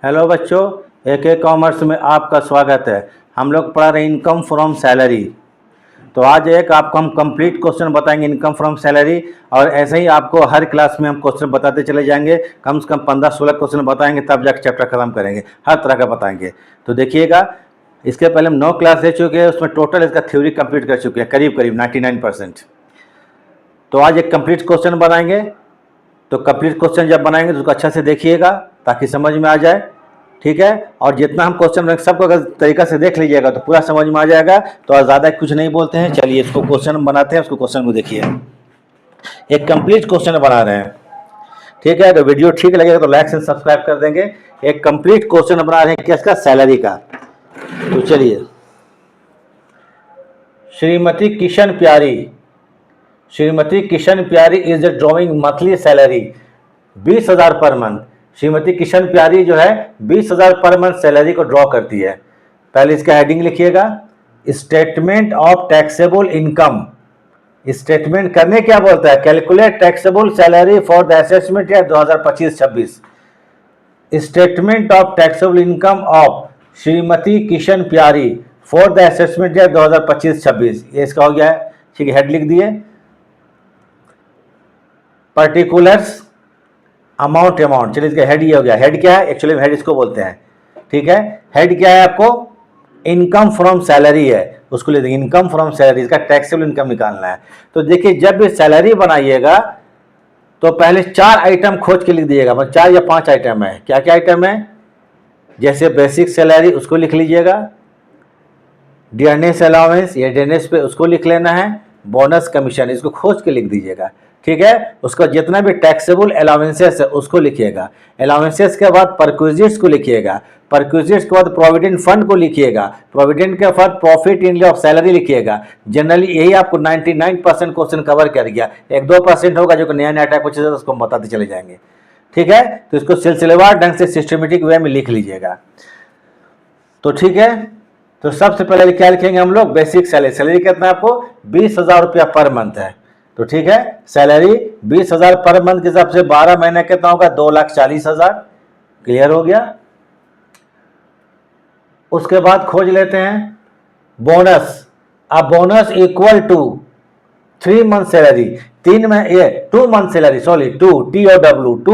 Hello बच्चों, AK commerce में आपका स्वागत है। हम लोग पढ़ा रहे इनकम फ्रॉम सैलरी। तो आज एक आपको हम कंप्लीट क्वेश्चन बताएंगे इनकम फ्रॉम सैलरी, और ऐसे ही आपको हर क्लास में हम क्वेश्चन बताते चले जाएंगे। कम से कम 15-16 क्वेश्चन बताएंगे, तब जाकर चैप्टर खत्म करेंगे। हर तरह का बताएंगे। तो देखिएगा, इसके पहले हम 9 क्लास ले चुके हैं, उसमें टोटल इसका थ्योरी कंप्लीट कर चुके हैं, करीब करीब 99%। तो आज एक कंप्लीट क्वेश्चन बनाएंगे। तो कंप्लीट क्वेश्चन जब बनाएंगे तो उसको अच्छा से देखिएगा ताकि समझ में आ जाए, ठीक है। और जितना हम क्वेश्चन बनाएंगे सबको अगर तरीका से देख लीजिएगा तो पूरा समझ में आ जाएगा। तो आज ज़्यादा कुछ नहीं बोलते हैं, चलिए इसको क्वेश्चन बनाते हैं। उसको क्वेश्चन को देखिए, एक कंप्लीट क्वेश्चन बना रहे हैं, ठीक है। तो वीडियो ठीक लगेगा तो लाइक से सब्सक्राइब कर देंगे। एक कंप्लीट क्वेश्चन बना रहे हैं किसका, सैलरी का। तो चलिए, श्रीमती किशन प्यारी is drawing monthly salary 20,000 per month. Shrimati Kishan प्यारी जो है 20,000 पर मंथ सैलरी को ड्रॉ करती है। पहले इसका हेडिंग लिखिएगा, statement of taxable income. Statement करने क्या बोलता है, calculate taxable salary for the assessment year 2025-26। Statement of taxable income of Shrimati Kishan प्यारी फॉर द असेसमेंट ईयर 2025-26। ये इसका हो गया है, ठीक है। हेड लिख दिए, पर्टिकुलर्स अमाउंट। चलिए इसका हेड ये हो गया। हेड क्या है, एक्चुअली हेड इसको बोलते हैं, ठीक है। हेड क्या है, आपको इनकम फ्रॉम सैलरी है, उसको ले देंगे इनकम फ्रॉम सैलरी। इसका टैक्सेबल इनकम निकालना है। तो देखिए, जब भी सैलरी बनाइएगा तो पहले 4 आइटम खोज के लिख दीजिएगा, मतलब 4 या 5 आइटम है। क्या क्या आइटम है, जैसे बेसिक सैलरी उसको लिख लीजिएगा, डियरनेस अलाउंस, ये डियरनेस पे उसको लिख लेना है, बोनस कमीशन इसको खोज के लिख दीजिएगा, ठीक है। उसका जितना भी टैक्सेबल अलाउंसेस है उसको लिखिएगा। अलाउंसेस के बाद परक्विजिट्स को लिखिएगा, परक्विजिट्स के बाद प्रोविडेंट फंड को लिखिएगा, प्रोविडेंट के बाद प्रॉफिट इन लिeu ऑफ सैलरी लिखिएगा। जनरली यही आपको 99% क्वेश्चन कवर कर गया। 1-2% होगा जो कि नया नया टाइप पूछेगा, उसको हम बताते चले जाएंगे, ठीक है। तो इसको सिलसिलेवार ढंग से सिस्टमेटिक वे में लिख लीजिएगा, तो ठीक है। तो सबसे पहले क्या लिखेंगे हम लोग, बेसिक सैलरी। सैलरी कितना है आपको, 20,000 रुपया पर मंथ है। तो ठीक है, सैलरी 20,000 पर मंथ के हिसाब से 12 महीने कितना होगा, 2,40,000। क्लियर हो गया। उसके बाद खोज लेते हैं बोनस। अब bonus equal to 3 month salary, 2 month salary, sorry two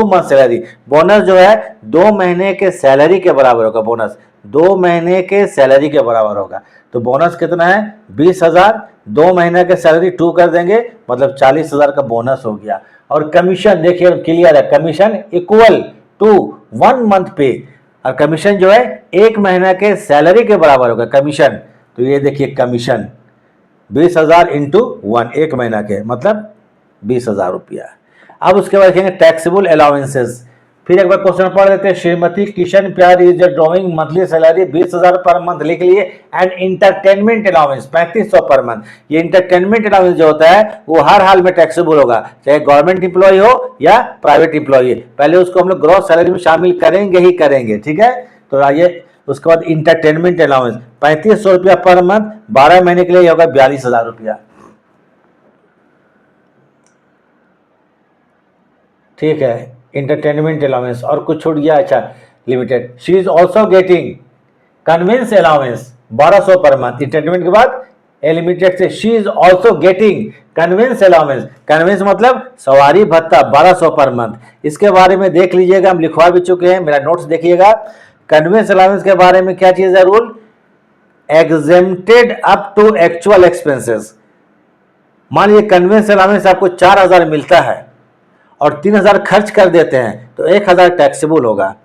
month salary. Bonus जो है 2 महीने के सैलरी के बराबर होगा। बोनस 2 महीने के सैलरी के बराबर होगा। तो बोनस कितना है, 20,000, 2 महीने के सैलरी 2 कर देंगे, मतलब 40,000 का बोनस हो गया। और कमीशन देखिए क्लियर है, कमीशन इक्वल टू 1 मंथ पे। और कमीशन जो है 1 महीने के सैलरी के बराबर होगा कमीशन। तो ये देखिए कमीशन 20,000 इंटू 1, 1 महीना के मतलब 20,000 रुपया। अब उसके बाद देखेंगे टैक्सेबल अलाउंसेस। फिर एक बार क्वेश्चन पढ़ लेते हैं, श्रीमती किशन प्यारी is drawing monthly salary 20,000 per month लिख लिए, and entertainment allowance 3500 per month. ये इंटरटेनमेंट अलाउंस जो होता है वो हर हाल में टैक्सेबल होगा, चाहे गवर्नमेंट इंप्लॉय हो या प्राइवेट इंप्लॉय। पहले उसको हम लोग ग्रॉस सैलरी में शामिल करेंगे ही करेंगे, ठीक है। तो आइए, उसके बाद इंटरटेनमेंट अलाउंस 3500 रुपया पर मंथ, 12 महीने के लिए होगा 42,000 रुपया, ठीक है। इंटरटेनमेंट अलाउंस और कुछ छूट गया, अच्छा limited. She is also getting conveyance allowance 1200 per month. Entertainment के बाद लिमिटेड से she is also getting conveyance allowance. Conveyance मतलब सवारी भत्ता 1200 पर मंथ। इसके बारे में देख लीजिएगा, हम लिखवा भी चुके हैं, मेरा नोट्स देखिएगा। कन्वेंस अलाउंस के बारे में क्या चीज है, rule, exempted up to actual expenses. मान लीजिए कन्वेंस अलाउंस आपको 4,000 मिलता है और 3,000 खर्च कर देते हैं तो 1,000 टैक्सेबल होगा,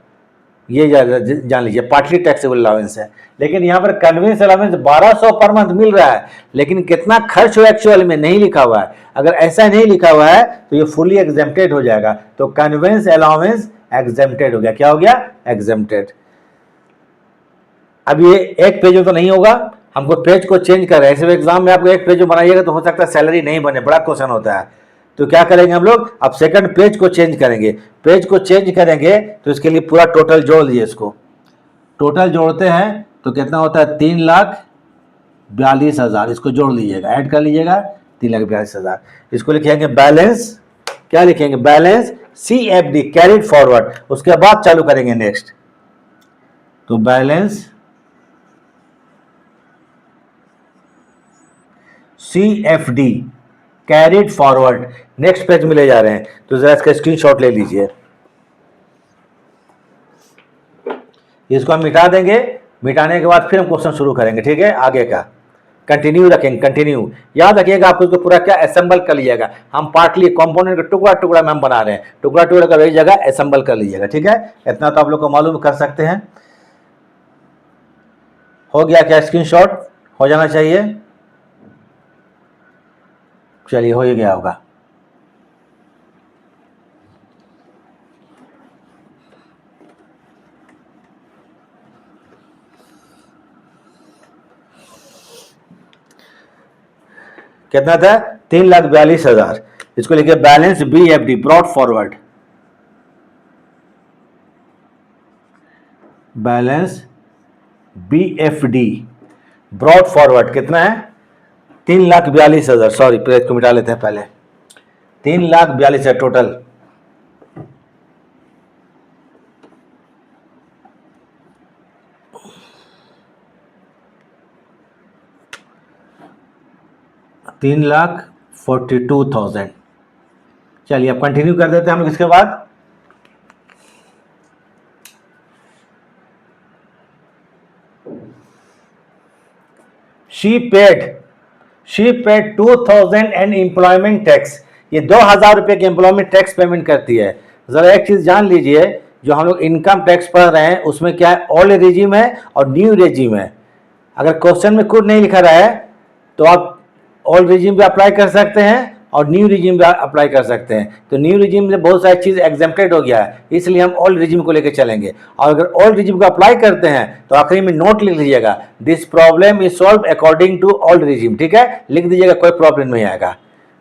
ये जान लीजिए, पार्टली टैक्सेबल अलाउंस है। लेकिन यहाँ पर कन्वेंस अलाउंस 1200 पर मंथ मिल रहा है, लेकिन कितना खर्च हो एक्चुअल में नहीं लिखा हुआ है। अगर ऐसा नहीं लिखा हुआ है तो ये फुली एग्जेम्प्टेड हो जाएगा। तो कन्वेंस अलाउंस एग्जेम्प्टेड हो गया। क्या हो गया, एग्जेम्प्टेड। अब ये एक पेज में तो नहीं होगा, हमको पेज को चेंज कर रहे हैं। ऐसे एग्जाम में आपको एक पेज में बनाइएगा तो हो सकता है सैलरी नहीं बने, बड़ा क्वेश्चन होता है। तो क्या करेंगे हम लोग, अब सेकंड पेज को चेंज करेंगे। पेज को चेंज करेंगे तो इसके लिए पूरा टोटल जोड़ लीजिए। इसको टोटल जोड़ते हैं तो कितना होता है, 3,42,000। इसको जोड़ लीजिएगा, ऐड कर लीजिएगा, 3,42,000। इसको लिखेंगे बैलेंस, क्या लिखेंगे, बैलेंस CFD कैरिड फॉरवर्ड। उसके बाद चालू करेंगे नेक्स्ट। तो balance CFD carried forward next page में ले जा रहे हैं, तो जरा इसका स्क्रीनशॉट ले लीजिए। इसको हम मिटा देंगे, मिटाने के बाद फिर हम क्वेश्चन शुरू करेंगे, ठीक है। आगे का कंटिन्यू रखेंगे, कंटिन्यू याद रखिएगा, आपको इसको पूरा क्या असेंबल कर लीजिएगा। हम पार्टली कंपोनेंट का टुकड़ा टुकड़ा में हम बना रहे हैं, टुकड़ा टुकड़ा का एक जगह असेंबल कर लीजिएगा, ठीक है। इतना तो आप लोग को मालूम कर सकते हैं। हो गया क्या? स्क्रीनशॉट हो जाना चाहिए। चलिए हो ही गया होगा। कितना था? 3,42,000। इसको लिखिए balance BFD brought forward, balance BFD brought forward कितना है? 3,42,000। सॉरी पेज को मिटा लेते हैं पहले। 3,42,000 टोटल। $3,42,000। चलिए अब कंटिन्यू कर देते हैं हम लोग। इसके बाद she paid 2,000 and employment tax. ये 2,000 रुपये के एम्प्लॉयमेंट टैक्स पेमेंट करती है। जरा एक चीज जान लीजिए, जो हम लोग इनकम टैक्स पढ़ रहे हैं उसमें क्या है, ओल्ड रेजिम है और न्यू रेजिम है। अगर क्वेश्चन में कुछ नहीं लिखा रहा है तो आप ओल्ड रिजीम पे अप्लाई कर सकते हैं और न्यू रिजीम पे अप्लाई कर सकते हैं। तो न्यू रिजीम में बहुत सारी चीज़ एग्जेम्प्टेड हो गया है, इसलिए हम ओल्ड रिजीम को लेकर चलेंगे। और अगर ओल्ड रिजीम को अप्लाई करते हैं तो आखिरी में नोट लिख लीजिएगा, this problem is solved according to old regime, ठीक है। लिख दीजिएगा, कोई प्रॉब्लम नहीं आएगा,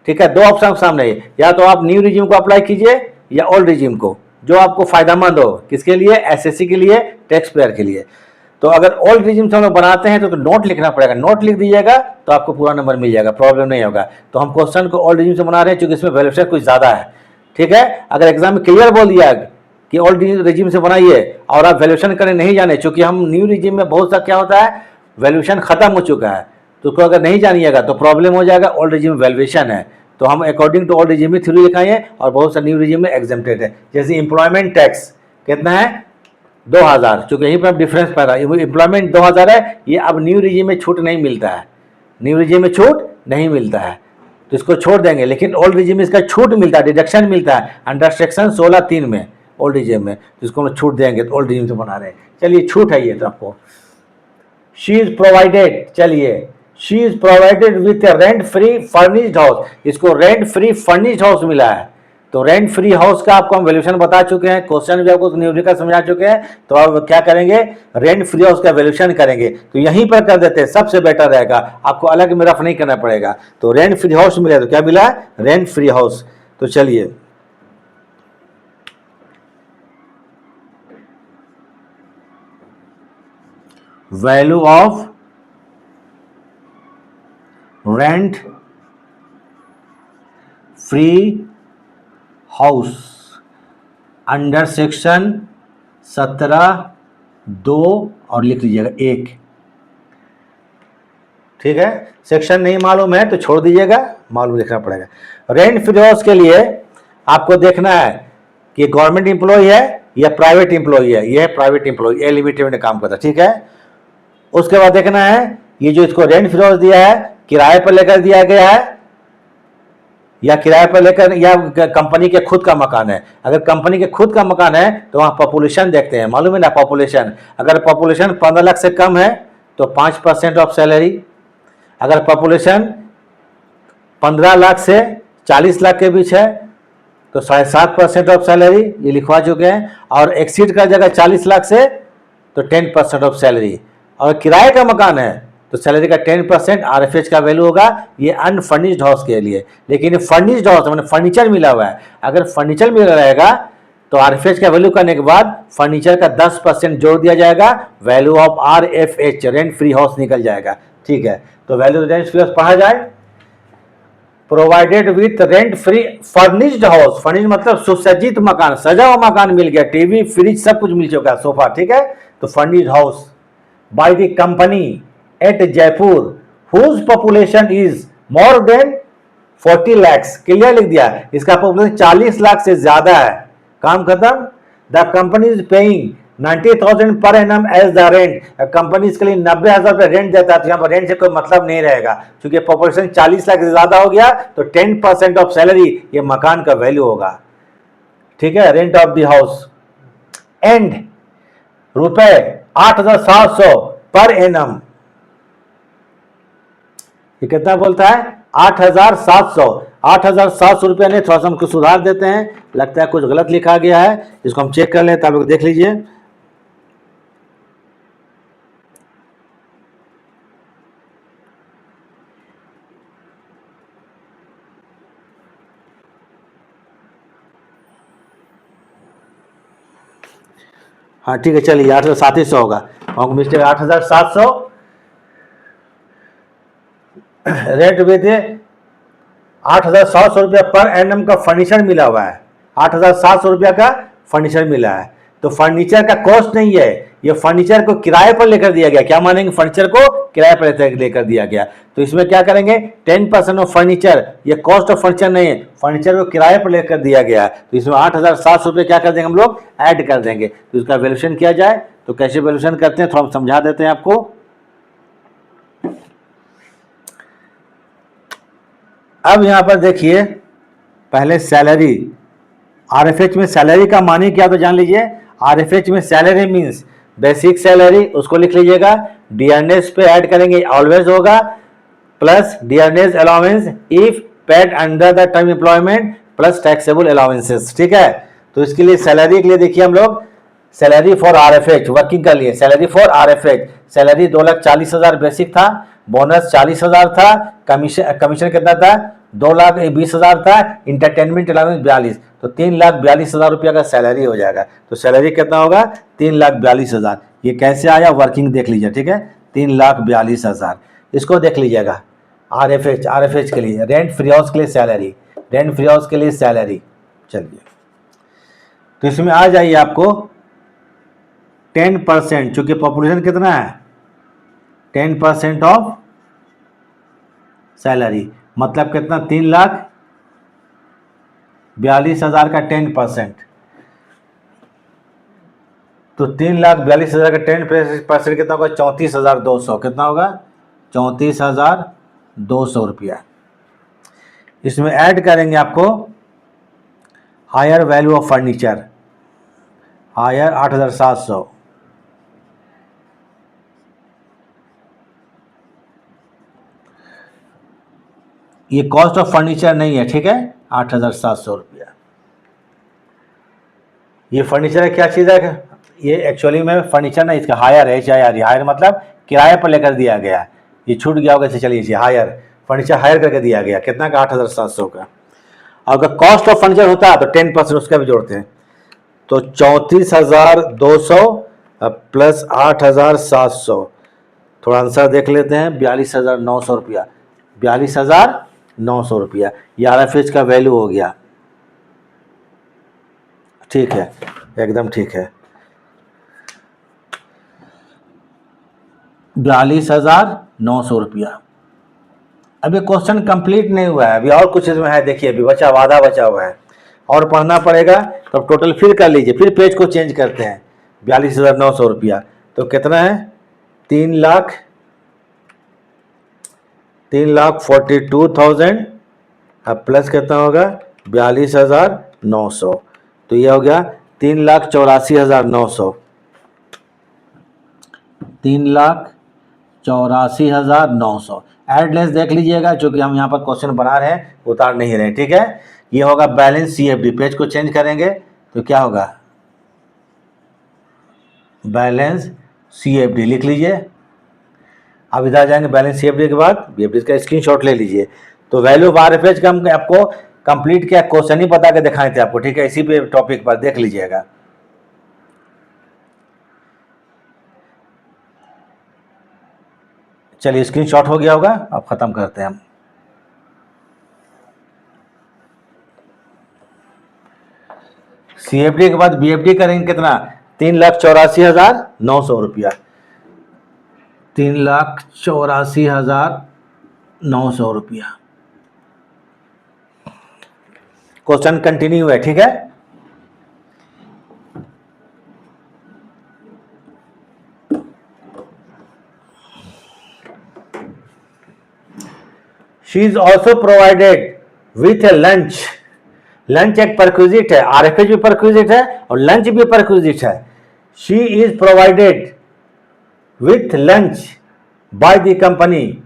ठीक है। दो ऑप्शन सामने है, या तो आप न्यू रिजीम को अप्लाई कीजिए या ओल्ड रिजीम को, जो आपको फायदेमंद हो। किसके लिए? SSC के लिए, टैक्स पेयर के लिए। तो अगर ओल्ड रिजिम से हम लोग बनाते हैं तो नोट लिखना पड़ेगा, नोट लिख दीजिएगा तो आपको पूरा नंबर मिल जाएगा, प्रॉब्लम नहीं होगा। तो हम क्वेश्चन को ओल्ड रिजिम से बना रहे हैं क्योंकि इसमें वैल्यूएशन कुछ ज़्यादा है, ठीक है। अगर एग्जाम में क्लियर बोल दिया कि ओल्ड रिजिम से बनाइए और आप वैल्यूएशन करने नहीं जाने, चूंकि हम न्यू रिजिम में बहुत सा क्या होता है, वैल्यूएशन खत्म हो चुका है, तो उसको अगर नहीं जानिएगा तो प्रॉब्लम हो जाएगा। ओल्ड रिजिम वैल्यूएशन है तो हम अकॉर्डिंग टू ओल्ड रिजिम में थ्योरी लिखाएंगे और बहुत सा न्यू रिजिम में एग्जेम्प्टेड है। जैसे एम्प्लॉयमेंट टैक्स कितना है? 2,000। चूंकि यहीं पर हम डिफरेंस पा रहा है, एम्प्लॉयमेंट 2,000 है, ये अब न्यू रिजीम में छूट नहीं मिलता है, न्यू रिजीम में छूट नहीं मिलता है तो इसको छोड़ देंगे। लेकिन ओल्ड रिजीम में इसका छूट मिलता है, डिडक्शन मिलता है अंडर सेक्शन 16(3) में ओल्ड रिजीम में, तो इसको हम छूट देंगे, तो ओल्ड रिजीम से बना रहे हैं। चलिए छूट है ये तो आपको। शी इज प्रोवाइडेड, चलिए she is provided with rent free furnished house, इसको रेंट फ्री फर्निश्ड हाउस मिला है। तो रेंट फ्री हाउस का आपको हम वैल्यूएशन बता चुके हैं, क्वेश्चन भी आपको न्यूमेरिकल समझा चुके हैं। तो अब क्या करेंगे, रेंट फ्री हाउस का वैल्यूएशन करेंगे। तो यहीं पर कर देते हैं, सबसे बेटर रहेगा, आपको अलग में रफ नहीं करना पड़ेगा। तो रेंट फ्री हाउस मिला, तो क्या मिला? Rent free house. तो चलिए value of rent free house under section 17(2) और लिख लीजिएगा 1, ठीक है। सेक्शन नहीं मालूम है तो छोड़ दीजिएगा, मालूम लिखना पड़ेगा। रेंट फ्री हाउस के लिए आपको देखना है कि गवर्नमेंट एम्प्लॉय है या प्राइवेट एम्प्लॉय है। ये प्राइवेट एम्प्लॉय, ए लिमिटेड में काम करता है, ठीक है। उसके बाद देखना है ये जो इसको रेंट फ्री हाउस दिया है, किराए पर लेकर दिया गया है या किराए पर लेकर, या कंपनी के खुद का मकान है। अगर कंपनी के खुद का मकान है तो वहाँ पॉपुलेशन देखते हैं, मालूम है ना, पॉपुलेशन। अगर पॉपुलेशन 15 लाख से कम है तो 5% ऑफ सैलरी। अगर पॉपुलेशन 15 लाख से 40 लाख के बीच है तो 7.5% ऑफ सैलरी, ये लिखवा चुके हैं। और एक्सीड कर जाएगा 40 लाख से तो 10% ऑफ सैलरी। और किराए का मकान है तो सैलरी का 10% RFH का वैल्यू होगा। ये अनफर्निश्ड हाउस के लिए। लेकिन फर्निश्ड हाउस मैंने फर्नीचर मिला हुआ है, अगर फर्नीचर मिला रहेगा तो RFH का वैल्यू करने के बाद फर्नीचर का 10% जोड़ दिया जाएगा, value of RFH rent free house निकल जाएगा, ठीक है। तो वैल्यू रेंट फ्री हाउस पढ़ा जाए, provided with rent free furnished house, furnished मतलब सुसज्जित मकान, सजा हुआ मकान मिल गया, टीवी फ्रिज सब कुछ मिल चुका है, सोफा, ठीक है। तो furnished house by the company at Jaipur whose population is more than 40 lakhs, clear लिख दिया, इसका पॉपुलेशन 40 लाख से ज्यादा है, काम खत्म। The company is paying 90,000 per annum as the rent, company इसके लिए 90,000 रुपये रेंट देता है, तो यहाँ पर रेंट से कोई मतलब नहीं रहेगा, क्योंकि पॉपुलेशन 40 लाख से ज्यादा हो गया तो 10% ऑफ सैलरी ये मकान का वैल्यू होगा, ठीक है, rent of the house. And रुपए 8,700 पर एनम, ये कितना बोलता है 8,700, 8,700 रुपया नहीं, थोड़ा सा हमको सुधार देते हैं, लगता है कुछ गलत लिखा गया है, इसको हम चेक कर लें, तो आप लोग देख लीजिए। हाँ ठीक है, चलिए 8,700 होगा, हमको मिस्टेक 8,700 रेट विद 8,700 रुपया पर एनम का फर्नीचर मिला हुआ है, 8,700 रुपया का फर्नीचर मिला है। तो फर्नीचर का कॉस्ट नहीं है, ये फर्नीचर को किराए पर लेकर दिया गया, क्या मानेंगे, फर्नीचर को किराए पर लेकर दिया गया, तो इसमें क्या करेंगे 10% ऑफ फर्नीचर, ये कॉस्ट ऑफ फर्नीचर नहीं है, फर्नीचर को किराए पर लेकर दिया गया, तो इसमें 8,700 रुपये क्या कर देंगे हम लोग, ऐड कर देंगे। तो इसका वैल्यूएशन किया जाए तो कैसे वैल्यूएशन करते हैं, थोड़ा हम समझा देते हैं आपको। अब यहां पर देखिए, पहले सैलरी, आरएफएच में सैलरी का मानी क्या तो जान लीजिए, आरएफएच में सैलरी मींस बेसिक सैलरी, उसको लिख लीजिएगा, डियरनेस पे ऐड करेंगे ऑलवेज होगा, plus dearness allowance if paid under the term employment plus taxable allowances, ठीक है। तो इसके लिए सैलरी के लिए देखिए हम लोग, सैलरी फॉर आरएफएच वर्किंग कर लिए, सैलरी फॉर आरएफएच, सैलरी 2,40,000 बेसिक था, बोनस 40,000 था, कमीशन कितना था 2,20,000 था, इंटरटेनमेंट अलाउंस 42, तो 3,42,000 रुपया का सैलरी हो जाएगा। तो सैलरी कितना होगा 3,42,000, ये कैसे आया वर्किंग देख लीजिए, ठीक है, 3,42,000, इसको देख लीजिएगा। आरएफएच के लिए रेंट फ्री हाउस के लिए सैलरी, रेंट फ्री हाउस के लिए सैलरी, चलिए तो इसमें आ जाइए आपको 10%, चूंकि पॉपुलेशन कितना है 10% ऑफ सैलरी, मतलब कितना 3,42,000 का 10%, तो 3,42,000 का 10% कितना होगा 34,200, कितना होगा 34,200 रुपया। इसमें ऐड करेंगे आपको higher value of furniture, higher 8,700, ये कॉस्ट ऑफ फर्नीचर नहीं है, ठीक है, 8,700 रुपया। ये फर्नीचर क्या चीज़ है, ये एक्चुअली में फर्नीचर ना, इसका हायर है, हायर मतलब किराए पर लेकर दिया गया, ये छूट गया होगा, चलिए हायर, फर्नीचर हायर करके दिया गया, कितना का 8,700 का। अगर कॉस्ट ऑफ फर्नीचर होता है तो 10% उसका भी जोड़ते हैं, तो 34,200 प्लस 8,700, थोड़ा आंसर देख लेते हैं, 42,900 रुपया, 42,900 रुपया, ये आरएफएच का वैल्यू हो गया, ठीक है, एकदम ठीक है, 42,900 रुपया। अभी क्वेश्चन कंप्लीट नहीं हुआ है, अभी और कुछ इसमें है, देखिए अभी बचा, आधा बचा हुआ है और पढ़ना पड़ेगा, तो टोटल फिर कर लीजिए, फिर पेज को चेंज करते हैं, 42,900 रुपया, तो कितना है 3,42,000, अब प्लस कितना होगा 42,900, तो ये हो गया 3,84,900, 3,84,900, एडलेस देख लीजिएगा, क्योंकि हम यहाँ पर क्वेश्चन बना रहे हैं, उतार नहीं रहे, ठीक है। ये होगा बैलेंस सीएफडी, पेज को चेंज करेंगे तो क्या होगा बैलेंस सीएफडी, लिख लीजिए। अब इधर जाएंगे बैलेंस सीएफडी के बाद बीएफडी का स्क्रीनशॉट ले लीजिए। तो वैल्यू ऑफ आरएफएच का हम आपको कंप्लीट किया, क्वेश्चन ही बता के दिखाए थे आपको, ठीक है, इसी पे टॉपिक पर देख लीजिएगा। चलिए स्क्रीनशॉट हो गया होगा, अब खत्म करते हैं हम। CFD के बाद BFD करेंगे कितना, 3,84,900 रुपया, 3,84,900 रुपया। क्वेश्चन कंटिन्यू है, ठीक है। She is also provided with a lunch, lunch एक परक्विजिट है, RFH भी परक्विजिट है और लंच भी परक्विजिट है। She is provided with lunch by the company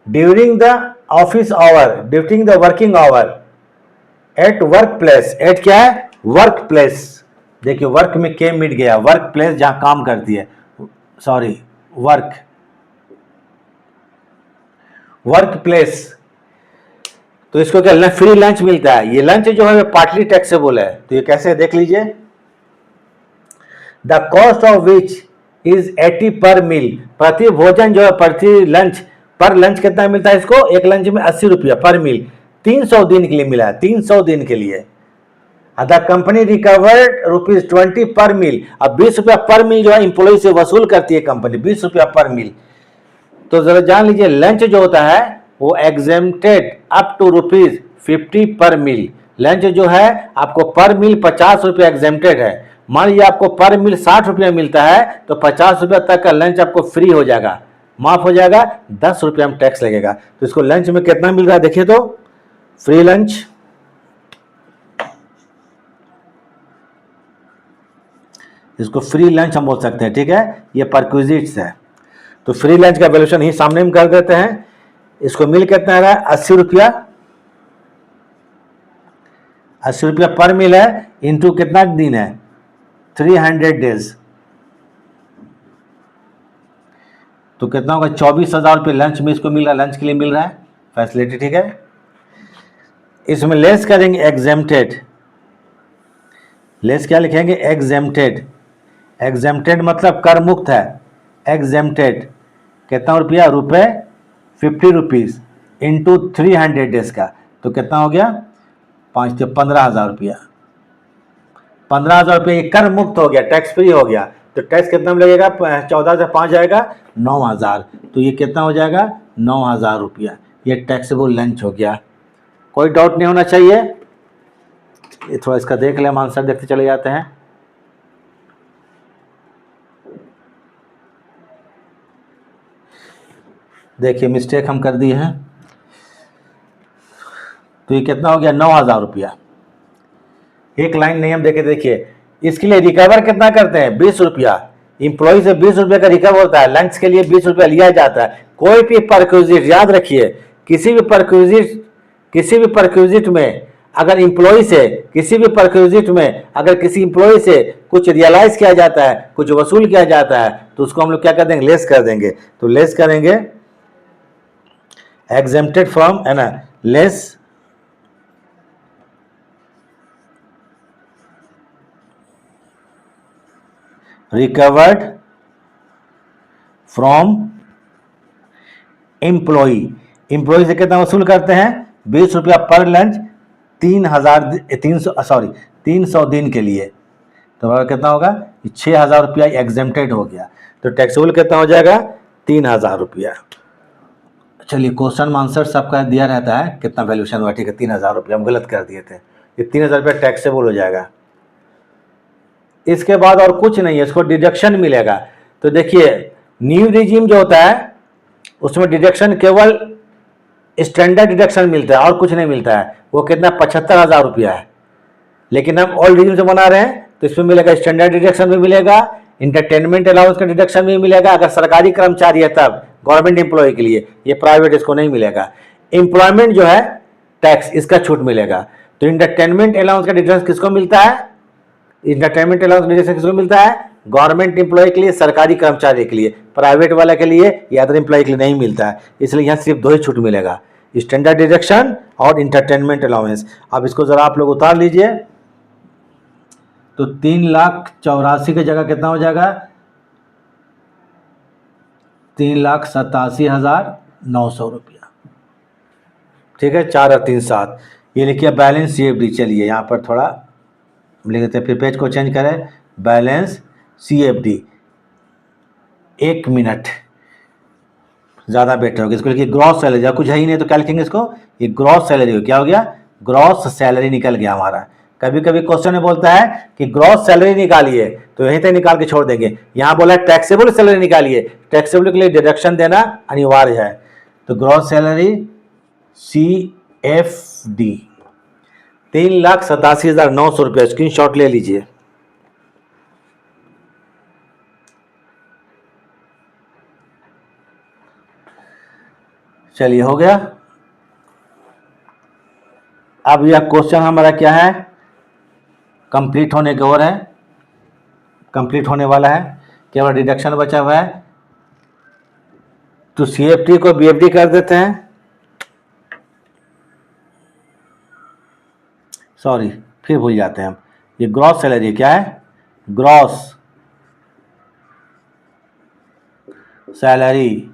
during the office hour, during the working hour at work place. At क्या है, work place. देखिए वर्क में के मिट गया, वर्क प्लेस जहां काम करती है, सॉरी वर्क, वर्क प्लेस। तो इसको क्या फ्री लंच मिलता है। ये लंच जो है पार्टली टैक्सेबल है। तो ये कैसे है देख लीजिए, the cost of which is 80 पर मील। प्रति भोजन जो है, प्रति लंच, पर लंच कितना मिलता है इसको, एक लंच में 80 रुपया पर मील, 300 दिन के लिए मिला है, 300 दिन के लिए। द कंपनी रिकवर्ड ₹20 पर मील। अब 20 रुपया पर मील जो है इंप्लॉय से वसूल करती है कंपनी, 20 रुपया पर मील। तो जरा जान लीजिए लंच जो होता है वो एग्जेम्प्टेड अप टू ₹50 पर मील। लंच जो है आपको पर मील 50 रुपया एग्जेम्प्टेड है। मान लीजिए आपको पर मील 60 रुपया मिलता है तो 50 रुपया तक का लंच आपको फ्री हो जाएगा, माफ हो जाएगा, 10 रुपया में टैक्स लगेगा। तो इसको लंच में कितना मिल रहा है देखिए, तो फ्री लंच, इसको फ्री लंच हम बोल सकते हैं, ठीक है। ये परक्विजिट्स है। तो फ्री लंच का वैल्यूएशन ही सामने में कर देते हैं। इसको मिल कितना आ रहा है, 80 रुपया, 80 रुपया पर मील है, इंटू कितना दिन है, 300 डेज। तो कितना होगा, 24,000 रुपये लंच में इसको मिल रहा है, लंच के लिए मिल रहा है फैसिलिटी, ठीक है। इसमें लेस करेंगे एग्जेम्प्टेड, लेस क्या लिखेंगे, एग्जेम्प्टेड। एग्जेम्प्टेड मतलब कर मुक्त है, एग्जेम्प्टेड कितना रुपया, ₹50 इंटू 300 डेज का। तो कितना हो गया, 15,000 रुपया, 15,000 रुपये कर मुक्त हो गया, टैक्स फ्री हो गया। तो टैक्स कितना में लगेगा, 14 से 5 जाएगा 9,000। तो ये कितना हो जाएगा, 9,000 रुपया। ये टैक्सेबल लंच हो गया। कोई डाउट नहीं होना चाहिए। ये थोड़ा इसका देख लें, हम आंसर देखते चले जाते हैं। देखिए मिस्टेक हम कर दिए हैं। तो ये कितना हो गया, 9,000 रुपया। एक लाइन नहीं हम देखे, देखिए इसके लिए रिकवर कितना करते हैं, 20 रुपया। इंप्लॉय से 20 रुपये का रिकवर होता है, लंच के लिए 20 रुपया लिया जाता है। कोई भी परक्विजिट, याद रखिए किसी भी परक्विजिट में अगर इंप्लॉय से, किसी भी परक्विजिट में अगर किसी इंप्लॉय से कुछ रियलाइज किया जाता है, कुछ वसूल किया जाता है, तो उसको हम लोग क्या कर देंगे, लेस कर देंगे। तो लेस करेंगे एग्जेम्प्टेड फ्रॉम, है ना, less recovered from employee. Employee से कितना वसूल करते हैं, 20 रुपया पर लंच, 300 दिन के लिए। तो कितना होगा, 6,000 रुपया एग्जेम्प्टेड हो गया। तो टैक्सेबल कितना हो जाएगा, 3,000 रुपया। चलिए क्वेश्चन में आंसर सबका दिया रहता है, कितना वैल्यूएशन हुआ, ठीक है, 3,000 रुपया हम गलत कर दिए थे। ये 3,000 रुपया टैक्सेबल हो जाएगा। इसके बाद और कुछ नहीं है, इसको डिडक्शन मिलेगा। तो देखिए न्यू रिजीम जो होता है उसमें डिडक्शन केवल स्टैंडर्ड डिडक्शन मिलता है और कुछ नहीं मिलता है। वो कितना, 75,000 रुपया है। लेकिन हम ओल्ड रिजीम से बना रहे हैं तो इसमें मिलेगा, स्टैंडर्ड डिडक्शन भी मिलेगा, इंटरटेनमेंट अलाउंस का डिडक्शन भी मिलेगा अगर सरकारी कर्मचारी है तब, गवर्नमेंट एम्प्लॉय के लिए। ये प्राइवेट इसको नहीं मिलेगा। एम्प्लॉयमेंट जो है टैक्स, इसका छूट मिलेगा। तो इंटरटेनमेंट अलाउंस का डिडक्शन किसको मिलता है, इंटरटेनमेंट अलाउंस डिडक्शन किसको मिलता है, गवर्नमेंट एम्प्लॉय के लिए, सरकारी कर्मचारी के लिए। प्राइवेट वाला के लिए या अदर एम्प्लॉय के लिए नहीं मिलता है। इसलिए यहाँ सिर्फ 2 ही छूट मिलेगा, स्टैंडर्ड डिडक्शन और इंटरटेनमेंट अलाउंस। अब इसको जरा आप लोग उतार लीजिए। तो 3,84,000 की जगह कितना हो जाएगा, 3,87,900 रुपया, ठीक है। 4 और 3 7, ये लिखिए बैलेंस CFD। चलिए यहाँ पर थोड़ा लिख देते हैं, फिर पेज को चेंज करें, बैलेंस CFD। 1 मिनट ज़्यादा बेटर होगा, इसको लिखिए ग्रॉस सैलरी। जब कुछ है ही नहीं तो क्या लिखेंगे इसको, ये ग्रॉस सैलरी हो, क्या हो गया, ग्रॉस सैलरी निकल गया हमारा। कभी कभी क्वेश्चन में बोलता है कि ग्रॉस सैलरी निकालिए, तो यहीं तक निकाल के छोड़ देंगे। यहाँ बोला टैक्सेबल सैलरी निकालिए, टैक्सेबल के लिए डिडक्शन देना अनिवार्य है। तो ग्रॉस सैलरी CFD 3,87,900 रुपये, स्क्रीन शॉट ले लीजिए। चलिए हो गया। अब यह क्वेश्चन हमारा क्या है, कंप्लीट होने की ओर है, कंप्लीट होने वाला है, केवल डिडक्शन बचा हुआ है। तो CFD को BFD कर देते हैं, सॉरी फिर भूल जाते हैं हम। ये ग्रॉस सैलरी क्या है, gross salary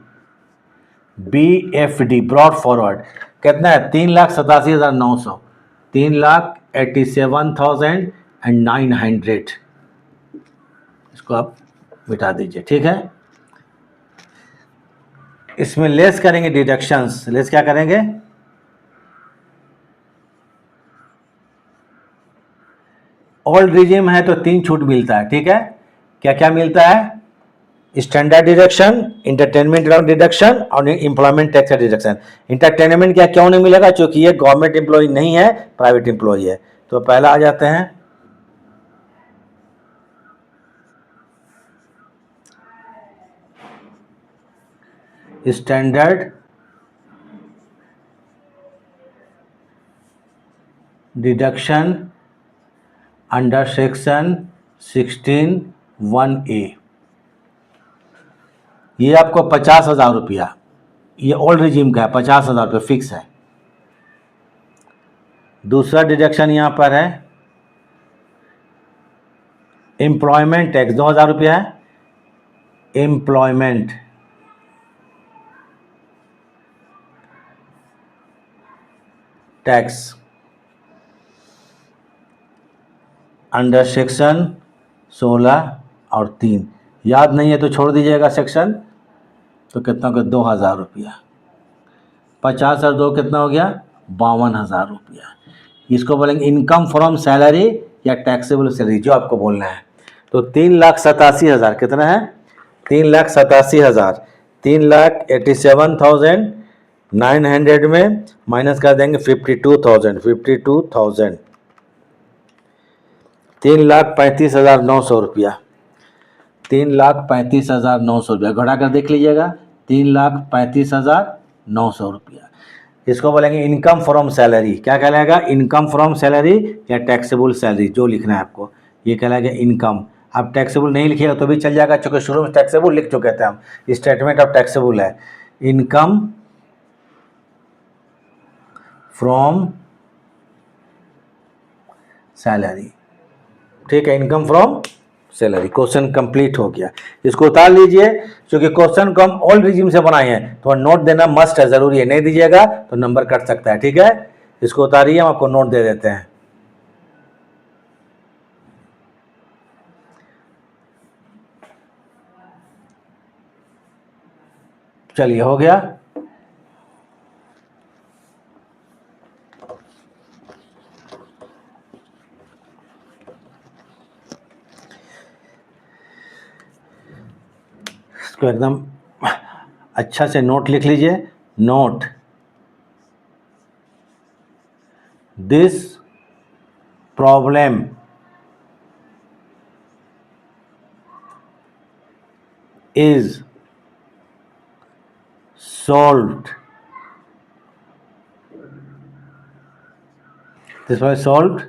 BFD brought forward कितना है, 3,87,900, 3,87,900। इसको आप मिटा दीजिए, ठीक है। इसमें लेस करेंगे डिडक्शंस, लेस क्या करेंगे, ओल्ड रिजिम है तो 3 छूट मिलता है, ठीक है। क्या क्या मिलता है, स्टैंडर्ड डिडक्शन, इंटरटेनमेंट डिडक्शन और एम्प्लॉयमेंट टैक्स डिडक्शन। इंटरटेनमेंट क्या क्यों नहीं मिलेगा, क्योंकि ये गवर्नमेंट एम्प्लॉय नहीं है, प्राइवेट एम्प्लॉय है। तो पहला आ जाते हैं, standard deduction under section 16(1)(a), ये आपको 50,000 रुपया, ये ओल्ड रिजीम का है, 50,000 रुपये फिक्स है। दूसरा डिडक्शन यहाँ पर है एम्प्लॉयमेंट टैक्स, 2,000 रुपया है, एम्प्लॉयमेंट टैक्स अंडर सेक्शन 16 और 3, याद नहीं है तो छोड़ दीजिएगा सेक्शन। तो कितना हो गया, 2,000 रुपया, 50 और 2 कितना हो गया, 52,000 रुपया। इसको बोलेंगे इनकम फ्रॉम सैलरी या टैक्सेबल सैलरी, जो आपको बोलना है। तो 3,87,000 कितना है, 3,87,000, 3,87,900 में माइनस कर देंगे 52,000, 3,35,900 रुपया, 3,35,900 रुपया, घटा कर देख लीजिएगा, 3,35,900 रुपया। इसको बोलेंगे इनकम फ्रॉम सैलरी, क्या कहलाएगा, इनकम फ्रॉम सैलरी या टैक्सेबल सैलरी, जो लिखना है आपको, ये कहलाएगा इनकम। आप टैक्सेबल नहीं लिखिएगा तो भी चल जाएगा, चूँकि शुरू में टैक्सेबल लिख चुके थे हम, स्टेटमेंट ऑफ टैक्सेबल है, इनकम फ्रॉम सैलरी, ठीक है, income from salary. Question complete हो गया, इसको उतार लीजिए, क्योंकि क्वेश्चन को हम ओल्ड रिजिम से बनाए हैं, तो नोट देना मस्ट है, जरूरी है, नहीं दीजिएगा तो नंबर कट सकता है, ठीक है। इसको उतारिए, हम आपको नोट दे देते हैं। चलिए हो गया। इसको एकदम अच्छा से नोट लिख लीजिए, note this problem is solved, this was solved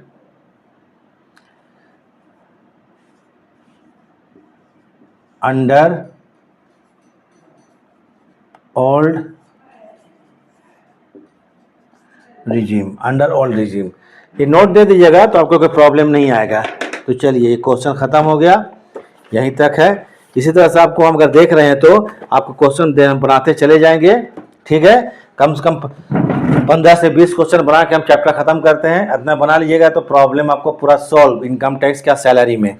under old regime, under old regime। ये नोट दे दीजिएगा तो आपको कोई प्रॉब्लम नहीं आएगा। तो चलिए, ये क्वेश्चन खत्म हो गया, यहीं तक है। इसी तरह से आपको हम अगर देख रहे हैं तो आपको क्वेश्चन बनाते चले जाएंगे, ठीक है। कम से कम 15 से 20 क्वेश्चन बना के हम चैप्टर खत्म करते हैं। इतना बना लीजिएगा तो प्रॉब्लम आपको पूरा सॉल्व, इनकम टैक्स क्या सैलरी में।